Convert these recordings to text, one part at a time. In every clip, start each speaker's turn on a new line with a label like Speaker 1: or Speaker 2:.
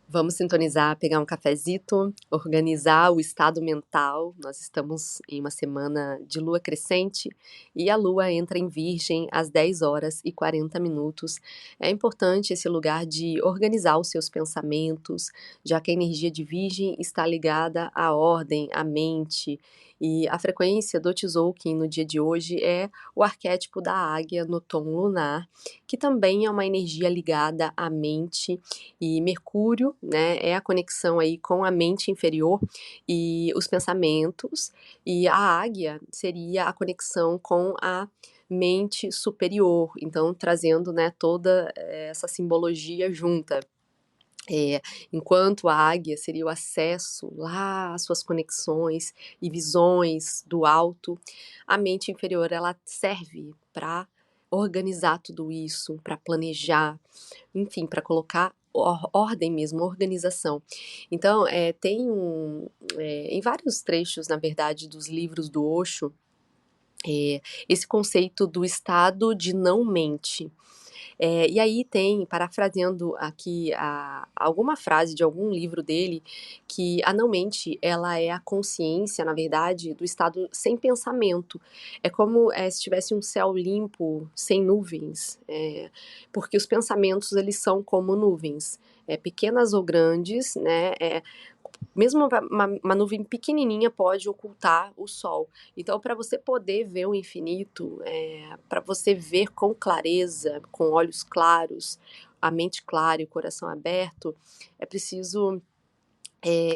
Speaker 1: Vamos sintonizar, pegar um cafezito, organizar o estado mental. Nós estamos em uma semana de lua crescente e a lua entra em Virgem às 10h40. É importante esse lugar de organizar os seus pensamentos, já que a energia de Virgem está ligada à ordem, à mente. E a frequência do Tzolk'in no dia de hoje é o arquétipo da águia no tom lunar, que também é uma energia ligada à mente. E Mercúrio, né, é a conexão aí com a mente inferior e os pensamentos, e a águia seria a conexão com a mente superior, então trazendo, né, toda essa simbologia junta. É, enquanto a águia seria o acesso lá às suas conexões e visões do alto, a mente inferior ela serve para organizar tudo isso, para planejar, enfim, para colocar ordem mesmo, organização. Então, em vários trechos, na verdade, dos livros do Osho, esse conceito do estado de não mente. E aí tem, parafraseando aqui alguma frase de algum livro dele, que a não mente, ela é a consciência, na verdade, do estado sem pensamento. É como se tivesse um céu limpo, sem nuvens, porque os pensamentos, eles são como nuvens, pequenas ou grandes, né, mesmo uma nuvem pequenininha pode ocultar o sol. Então, para você poder ver o infinito, para você ver com clareza, com olhos claros, a mente clara e o coração aberto, é preciso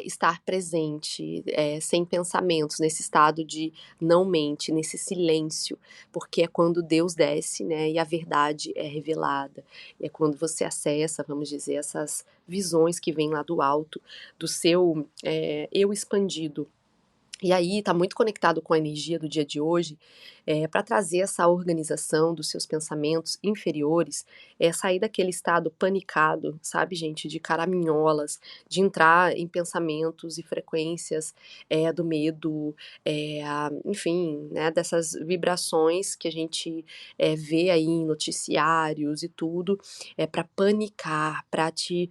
Speaker 1: estar presente, sem pensamentos, nesse estado de não mente, nesse silêncio, porque é quando Deus desce, né, e a verdade é revelada. É quando você acessa, vamos dizer, essas visões que vêm lá do alto, do seu eu expandido. E aí está muito conectado com a energia do dia de hoje, para trazer essa organização dos seus pensamentos inferiores, sair daquele estado panicado, sabe, gente, de caraminholas, de entrar em pensamentos e frequências do medo, enfim, né, dessas vibrações que a gente vê aí em noticiários e tudo, para panicar, para te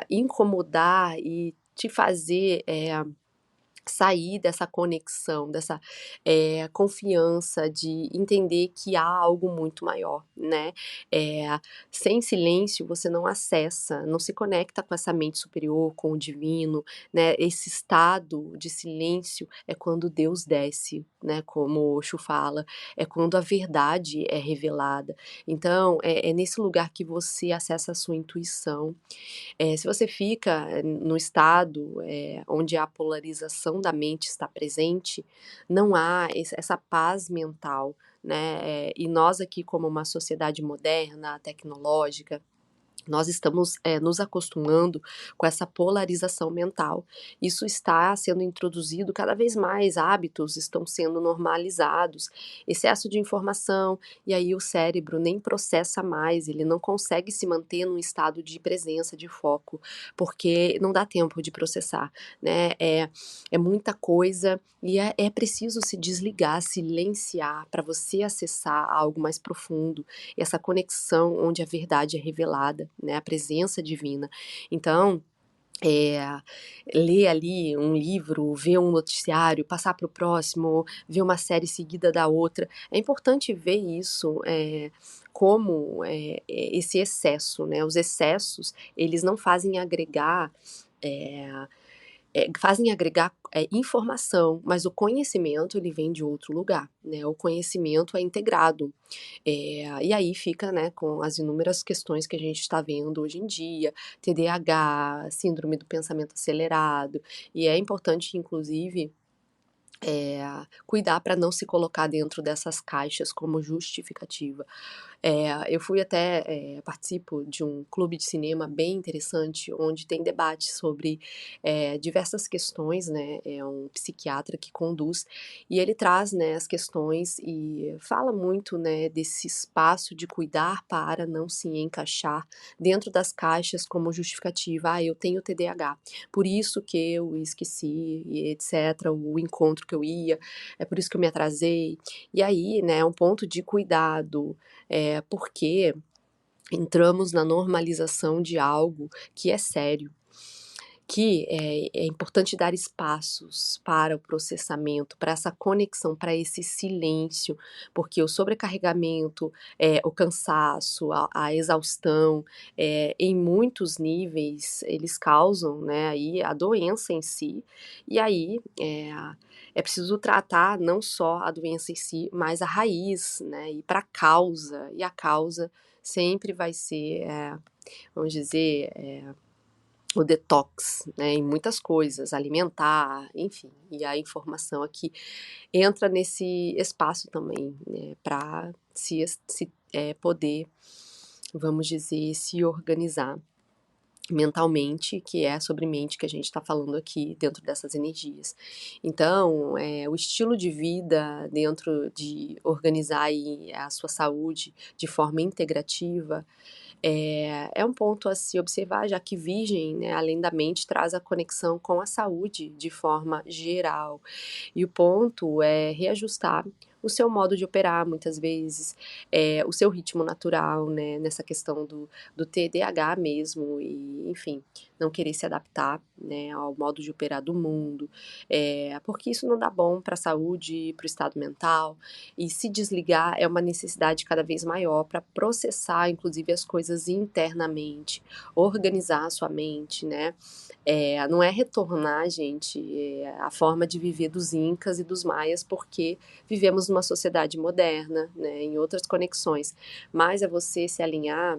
Speaker 1: incomodar e te fazer sair dessa conexão, dessa confiança de entender que há algo muito maior, né? Sem silêncio você não acessa, não se conecta com essa mente superior, com o divino, né? Esse estado de silêncio é quando Deus desce, né? Como o Osho fala, é quando a verdade é revelada. Então, é nesse lugar que você acessa a sua intuição. Se você fica no estado onde a polarização da mente está presente, não há essa paz mental, né? E nós aqui, como uma sociedade moderna, tecnológica, nós estamos nos acostumando com essa polarização mental. Isso está sendo introduzido cada vez mais, hábitos estão sendo normalizados, excesso de informação, e aí o cérebro nem processa mais, ele não consegue se manter num estado de presença, de foco, porque não dá tempo de processar, né? É muita coisa e é preciso se desligar, silenciar para você acessar algo mais profundo, essa conexão onde a verdade é revelada, né, a presença divina. Então, é, ler ali um livro, ver um noticiário, passar para o próximo, ver uma série seguida da outra, é importante ver isso como esse excesso, né? Os excessos, eles não fazem agregar é, fazem agregar informação, mas o conhecimento ele vem de outro lugar, né? O conhecimento é integrado. E aí fica, né, com as inúmeras questões que a gente está vendo hoje em dia, TDAH, síndrome do pensamento acelerado, e é importante, inclusive, cuidar para não se colocar dentro dessas caixas como justificativa. Eu fui até, participo de um clube de cinema bem interessante, onde tem debate sobre diversas questões, né? É um psiquiatra que conduz, e ele traz, né, as questões e fala muito, né, desse espaço de cuidar para não se encaixar dentro das caixas como justificativa. Ah, eu tenho TDAH, por isso que eu esqueci, e etc., o encontro que eu ia, é por isso que eu me atrasei. E aí, né, é um ponto de cuidado, porque entramos na normalização de algo que é sério. que é importante dar espaços para o processamento, para essa conexão, para esse silêncio, porque o sobrecarregamento, o cansaço, a exaustão, em muitos níveis, eles causam, né, aí a doença em si, e aí é preciso tratar não só a doença em si, mas a raiz, né, ir para a causa, e a causa sempre vai ser, vamos dizer, o detox, né, em muitas coisas, alimentar, enfim, e a informação aqui entra nesse espaço também, né, para poder, vamos dizer, se organizar mentalmente, que é sobre mente que a gente está falando aqui dentro dessas energias. Então, o estilo de vida dentro de organizar aí a sua saúde de forma integrativa é um ponto a se observar, já que Virgem, né, além da mente, traz a conexão com a saúde de forma geral. E o ponto é reajustar o seu modo de operar, muitas vezes, o seu ritmo natural, né, nessa questão do TDAH mesmo, e, enfim, não querer se adaptar, né, ao modo de operar do mundo, porque isso não dá bom para a saúde, para o estado mental, e se desligar é uma necessidade cada vez maior para processar, inclusive, as coisas internamente, organizar a sua mente, né, não é retornar, gente, a forma de viver dos incas e dos maias, porque vivemos numa sociedade moderna, né, em outras conexões, mas é você se alinhar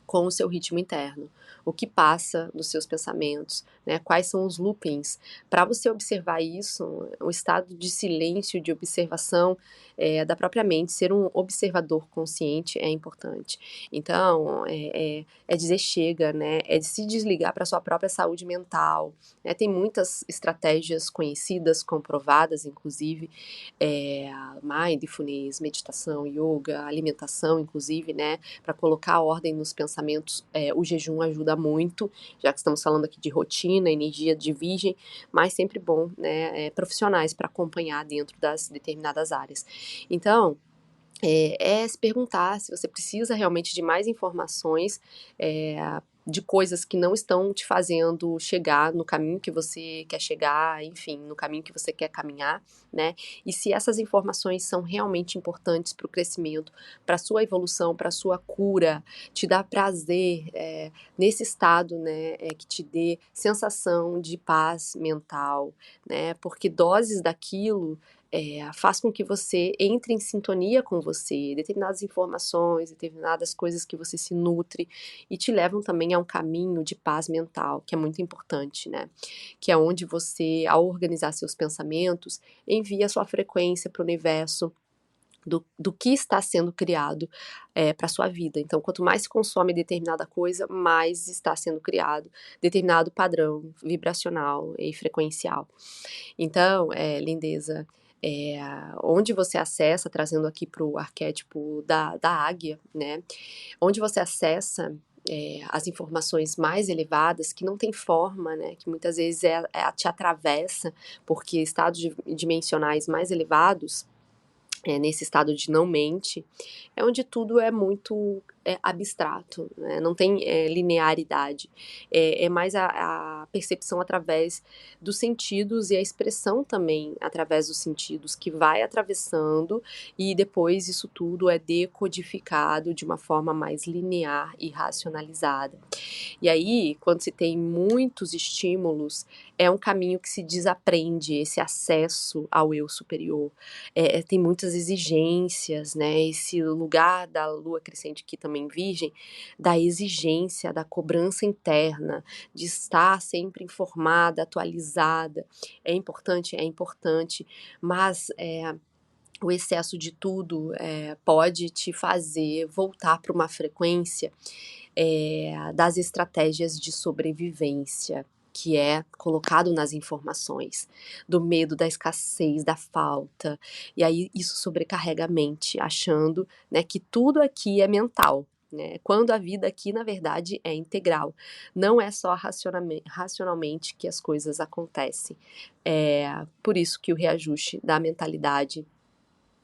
Speaker 1: com o seu ritmo interno, o que passa dos seus pensamentos, né? Quais são os loopings. Para você observar isso, o estado de silêncio, de observação da própria mente, ser um observador consciente é importante. Então, dizer chega, né? É de se desligar para a sua própria saúde mental. Né? Tem muitas estratégias conhecidas, comprovadas, inclusive, mindfulness, meditação, yoga, alimentação, inclusive, né? Para colocar ordem nos pensamentos, o jejum ajuda muito, já que estamos falando aqui de rotina, energia de virgem, mas sempre bom, né, profissionais para acompanhar dentro das determinadas áreas. Então, se perguntar se você precisa realmente de mais informações, de coisas que não estão te fazendo chegar no caminho que você quer chegar, enfim, no caminho que você quer caminhar, né? E se essas informações são realmente importantes para o crescimento, para a sua evolução, para a sua cura, te dá prazer nesse estado, né? Que te dê sensação de paz mental, né? Porque doses daquilo faz com que você entre em sintonia com você, determinadas informações, determinadas coisas que você se nutre e te levam também a um caminho de paz mental, que é muito importante, né? Que é onde você, ao organizar seus pensamentos, envia sua frequência para o universo, do que está sendo criado para a sua vida. Então, quanto mais se consome determinada coisa, mais está sendo criado determinado padrão vibracional e frequencial. Então, lindeza, é, onde você acessa, trazendo aqui para o arquétipo da águia, né? Onde você acessa as informações mais elevadas, que não tem forma, né? Que muitas vezes te atravessa, porque estados dimensionais mais elevados, nesse estado de não mente, é onde tudo é muito abstrato, né? Não tem linearidade, é mais a percepção através dos sentidos e a expressão também através dos sentidos, que vai atravessando e depois isso tudo é decodificado de uma forma mais linear e racionalizada. E aí, quando se tem muitos estímulos, é um caminho que se desaprende esse acesso ao eu superior. Tem muitas exigências, né? Esse lugar da lua crescente aqui também virgem, da exigência, da cobrança interna, de estar sempre informada, atualizada. É importante, mas o excesso de tudo pode te fazer voltar para uma frequência das estratégias de sobrevivência, que é colocado nas informações, do medo da escassez, da falta, e aí isso sobrecarrega a mente, achando, né, que tudo aqui é mental, né, quando a vida aqui, na verdade, é integral, não é só racionalmente que as coisas acontecem. Por isso que o reajuste da mentalidade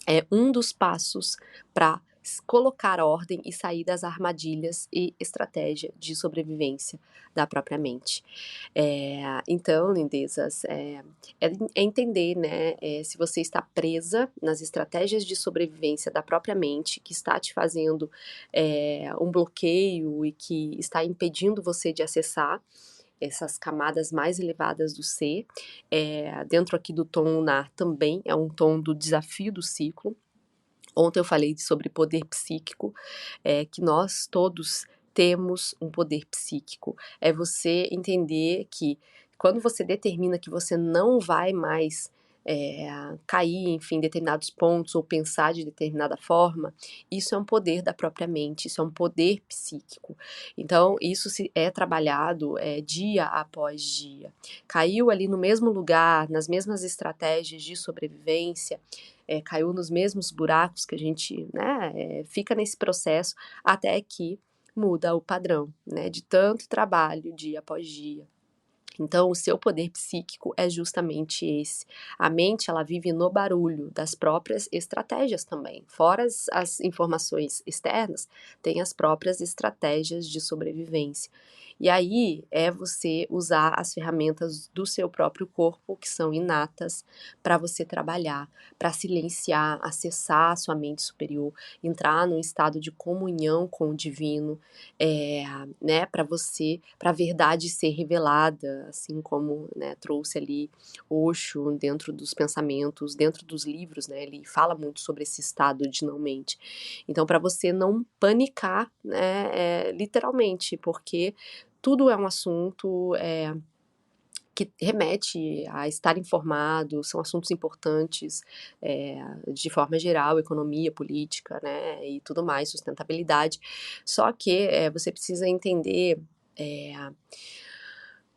Speaker 1: é um dos passos para colocar ordem e sair das armadilhas e estratégia de sobrevivência da própria mente. Então, lindezas, é entender, né, se você está presa nas estratégias de sobrevivência da própria mente, que está te fazendo um bloqueio e que está impedindo você de acessar essas camadas mais elevadas do ser. Dentro aqui do tom lunar também é um tom do desafio do ciclo. Ontem eu falei sobre poder psíquico, que nós todos temos um poder psíquico. É você entender que quando você determina que você não vai mais cair, enfim, em determinados pontos ou pensar de determinada forma, isso é um poder da própria mente, isso é um poder psíquico. Então, isso é trabalhado dia após dia. Caiu ali no mesmo lugar, nas mesmas estratégias de sobrevivência, caiu nos mesmos buracos que a gente, né, fica nesse processo até que muda o padrão, né, de tanto trabalho dia após dia. Então, o seu poder psíquico é justamente esse. A mente, ela vive no barulho das próprias estratégias também. Fora as informações externas, tem as próprias estratégias de sobrevivência. E aí é você usar as ferramentas do seu próprio corpo, que são inatas, para você trabalhar, para silenciar, acessar a sua mente superior, entrar num estado de comunhão com o divino, né, para a verdade ser revelada, assim como, né, trouxe ali Osho dentro dos pensamentos, dentro dos livros, né, ele fala muito sobre esse estado de não mente. Então, para você não panicar, né, literalmente, porque tudo é um assunto que remete a estar informado, são assuntos importantes de forma geral, economia, política, né, e tudo mais, sustentabilidade. Só que você precisa entender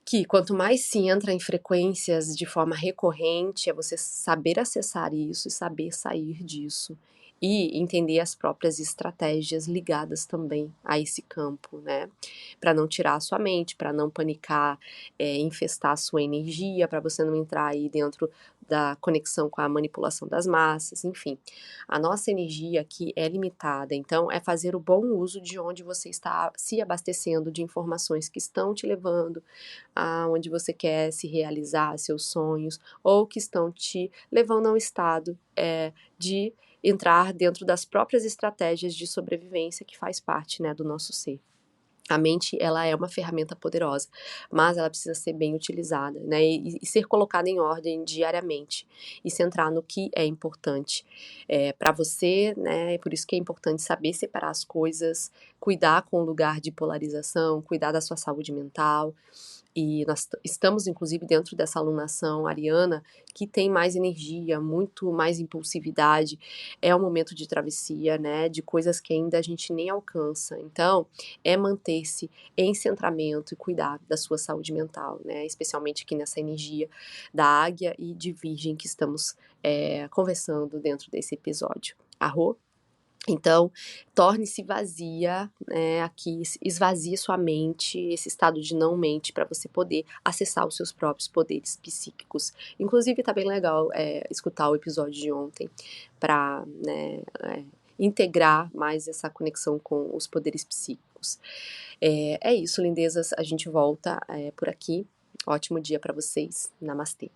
Speaker 1: que quanto mais se entra em frequências de forma recorrente, é você saber acessar isso e saber sair disso. E entender as próprias estratégias ligadas também a esse campo, né? Para não tirar a sua mente, para não panicar, infestar a sua energia, para você não entrar aí dentro da conexão com a manipulação das massas, enfim. A nossa energia aqui é limitada, então é fazer o bom uso de onde você está se abastecendo de informações que estão te levando aonde você quer se realizar, seus sonhos, ou que estão te levando a um estado de entrar dentro das próprias estratégias de sobrevivência que faz parte, né, do nosso ser. A mente, ela é uma ferramenta poderosa, mas ela precisa ser bem utilizada, né, e ser colocada em ordem diariamente, e centrar no que é importante para você, né, por isso que é importante saber separar as coisas, cuidar com o lugar de polarização, cuidar da sua saúde mental, e nós estamos, inclusive, dentro dessa alunação ariana, que tem mais energia, muito mais impulsividade. É um momento de travessia, né? De coisas que ainda a gente nem alcança. Então, é manter-se em centramento e cuidar da sua saúde mental, né? Especialmente aqui nessa energia da águia e de virgem que estamos conversando dentro desse episódio. Arro? Então, torne-se vazia, né, aqui, esvazie sua mente, esse estado de não mente, para você poder acessar os seus próprios poderes psíquicos. Inclusive, tá bem legal escutar o episódio de ontem, para, né, integrar mais essa conexão com os poderes psíquicos. É isso, lindezas, a gente volta por aqui. Ótimo dia para vocês. Namastê.